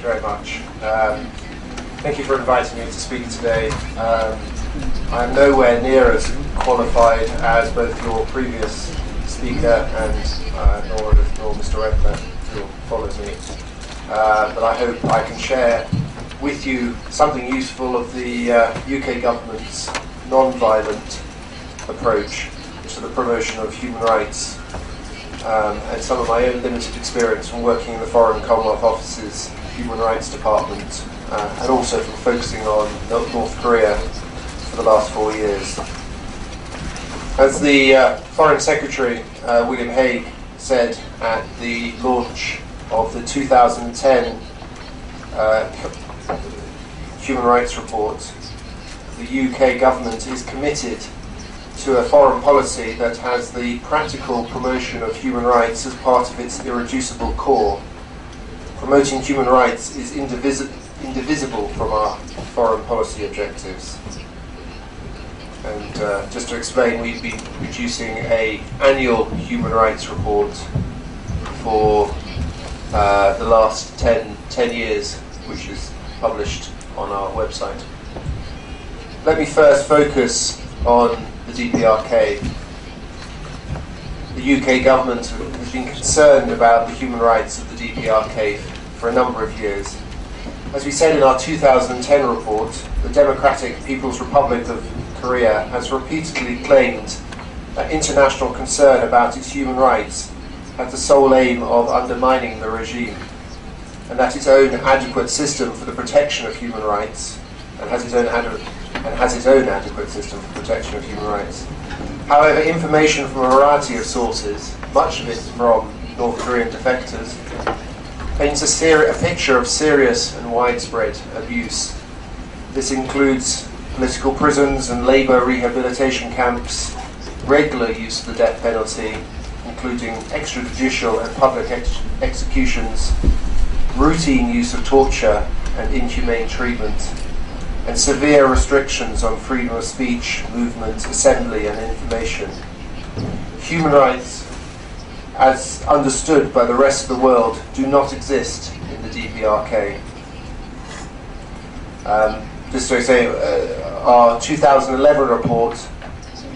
very much. Thank you for inviting me to speak today. I'm nowhere near as qualified as both your previous speaker and nor Mr. Redmer, who follows me. But I hope I can share with you something useful of the UK government's non-violent approach to the promotion of human rights, and some of my own limited experience from working in the Foreign Commonwealth Office's Human Rights Department, and also from focusing on North Korea for the last 4 years. As the Foreign Secretary, William Hague, said at the launch of the 2010 Human Rights Report, the UK government is committed to a foreign policy that has the practical promotion of human rights as part of its irreducible core. Promoting human rights is indivisible from our foreign policy objectives. And just to explain, we've been producing an annual human rights report for the last 10 years, which is published on our website. Let me first focus on the DPRK. The UK government has been concerned about the human rights of the DPRK for a number of years. As we said in our 2010 report, the Democratic People's Republic of Korea has repeatedly claimed that international concern about its human rights had the sole aim of undermining the regime, and that its own adequate system for the protection of human rights has its own adequate system for protection of human rights. However, information from a variety of sources, much of it from North Korean defectors, paints a picture of serious and widespread abuse. This includes political prisons and labour rehabilitation camps, regular use of the death penalty, including extrajudicial and public executions, routine use of torture and inhumane treatment, and severe restrictions on freedom of speech, movement, assembly and information. Human rights, as understood by the rest of the world, do not exist in the DPRK. Just to say, our 2011 report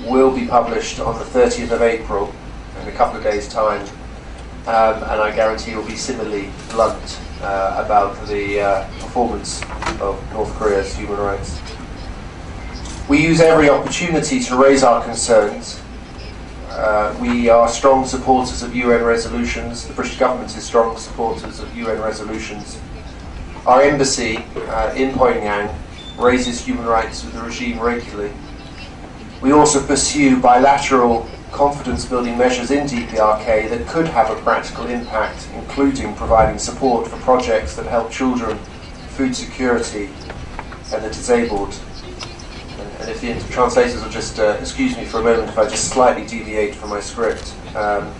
will be published on the 30th of April, in a couple of days' time, and I guarantee it will be similarly blunt about the performance of North Korea's human rights. We use every opportunity to raise our concerns. We are strong supporters of UN resolutions. The British government is strong supporters of UN resolutions. Our embassy in Pyongyang raises human rights with the regime regularly. We also pursue bilateral confidence-building measures in DPRK that could have a practical impact, including providing support for projects that help children, food security, and the disabled. And if the translators will just excuse me for a moment if I just slightly deviate from my script, and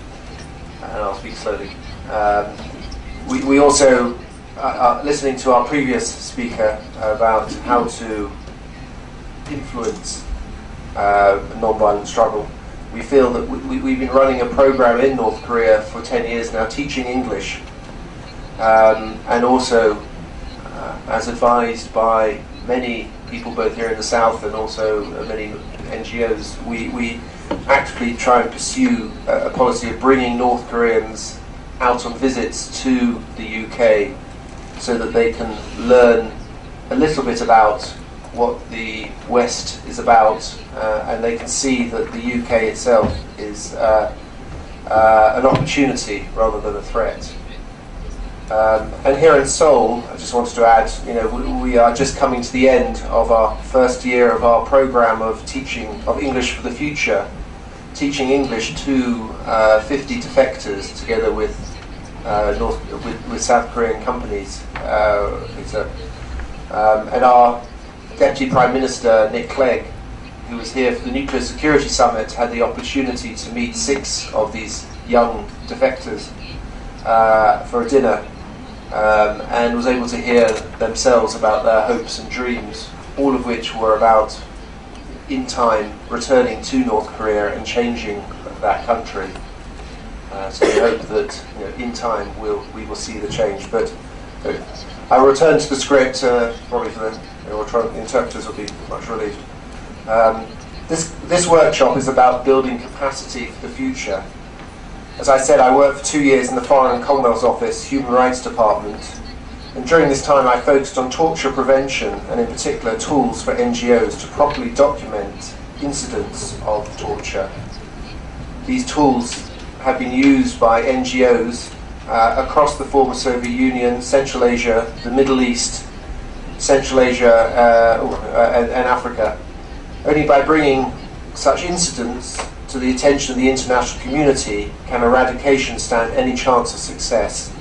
I'll speak slowly. We also are listening to our previous speaker about how to influence non-violent struggle. We feel that we've been running a program in North Korea for 10 years now, teaching English, and also, as advised by many people both here in the South and also many NGOs, we actively try and pursue a policy of bringing North Koreans out on visits to the UK so that they can learn a little bit about what the West is about, and they can see that the UK itself is an opportunity rather than a threat. And here in Seoul, I just wanted to add, we are just coming to the end of our first year of our program of teaching of English for the Future, teaching English to 50 defectors together with South Korean companies. And our Deputy Prime Minister, Nick Clegg, who was here for the Nuclear Security Summit, had the opportunity to meet 6 of these young defectors for a dinner, and was able to hear themselves about their hopes and dreams, all of which were about, in time, returning to North Korea and changing that country. So we hope that in time we will see the change. But I will return to the script, probably for the interpreters will be much relieved. This workshop is about building capacity for the future. As I said, I worked for 2 years in the Foreign and Commonwealth Office Human Rights Department, and during this time I focused on torture prevention and in particular tools for NGOs to properly document incidents of torture. These tools have been used by NGOs across the former Soviet Union, Central Asia, the Middle East, Central Asia and Africa. Only by bringing such incidents to the attention of the international community can eradication stand any chance of success.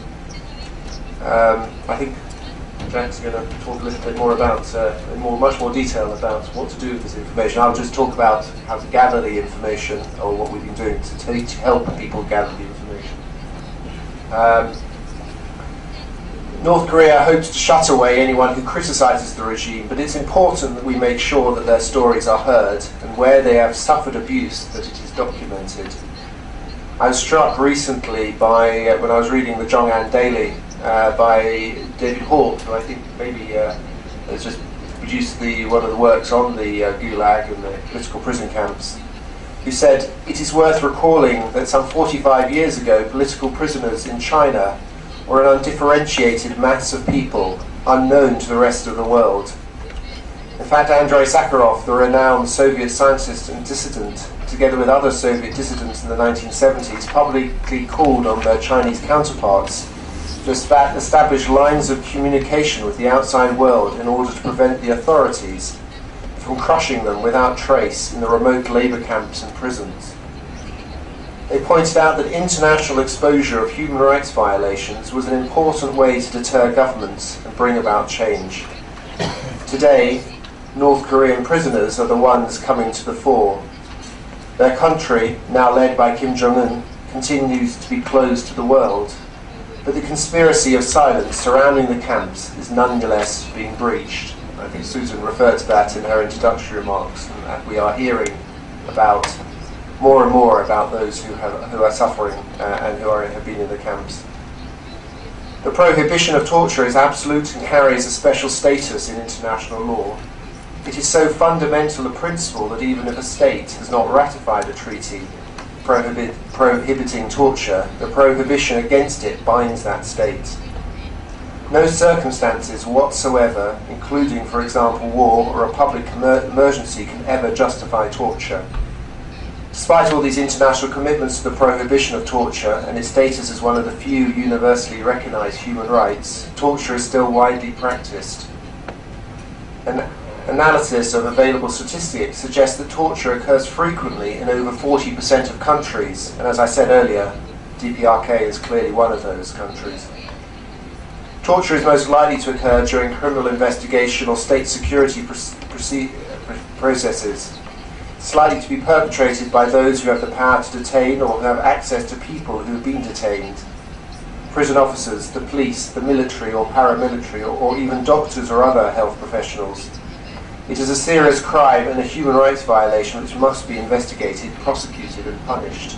I think Jack's going to talk a little bit more about, in much more detail about what to do with this information. I'll just talk about how to gather the information, or what we've been doing to help people gather the information. North Korea hopes to shut away anyone who criticises the regime, but it's important that we make sure that their stories are heard, and where they have suffered abuse, that it is documented. I was struck recently by, when I was reading the Jong'an Daily, by David Hawke, who I think maybe has just produced one of the works on the Gulag and the political prison camps, who said, "It is worth recalling that some 45 years ago, political prisoners in China were an undifferentiated mass of people, unknown to the rest of the world. In fact, Andrei Sakharov, the renowned Soviet scientist and dissident, together with other Soviet dissidents in the 1970s, publicly called on their Chinese counterparts to establish lines of communication with the outside world in order to prevent the authorities from crushing them without trace in the remote labour camps and prisons. They pointed out that international exposure of human rights violations was an important way to deter governments and bring about change. Today, North Korean prisoners are the ones coming to the fore. Their country, now led by Kim Jong-un, continues to be closed to the world, but the conspiracy of silence surrounding the camps is nonetheless being breached. I think Susan referred to that in her introductory remarks, and that we are hearing about more and more about those who are suffering and who have been in the camps. The prohibition of torture is absolute and carries a special status in international law. It is so fundamental a principle that even if a state has not ratified a treaty prohibiting torture, the prohibition against it binds that state. No circumstances whatsoever, including, for example, war or a public emergency, can ever justify torture. Despite all these international commitments to the prohibition of torture and its status as one of the few universally recognised human rights, torture is still widely practiced. An analysis of available statistics suggests that torture occurs frequently in over 40% of countries, and as I said earlier, DPRK is clearly one of those countries. Torture is most likely to occur during criminal investigation or state security processes. It's likely to be perpetrated by those who have the power to detain or who have access to people who have been detained. Prison officers, the police, the military or paramilitary, or even doctors or other health professionals. It is a serious crime and a human rights violation which must be investigated, prosecuted and punished.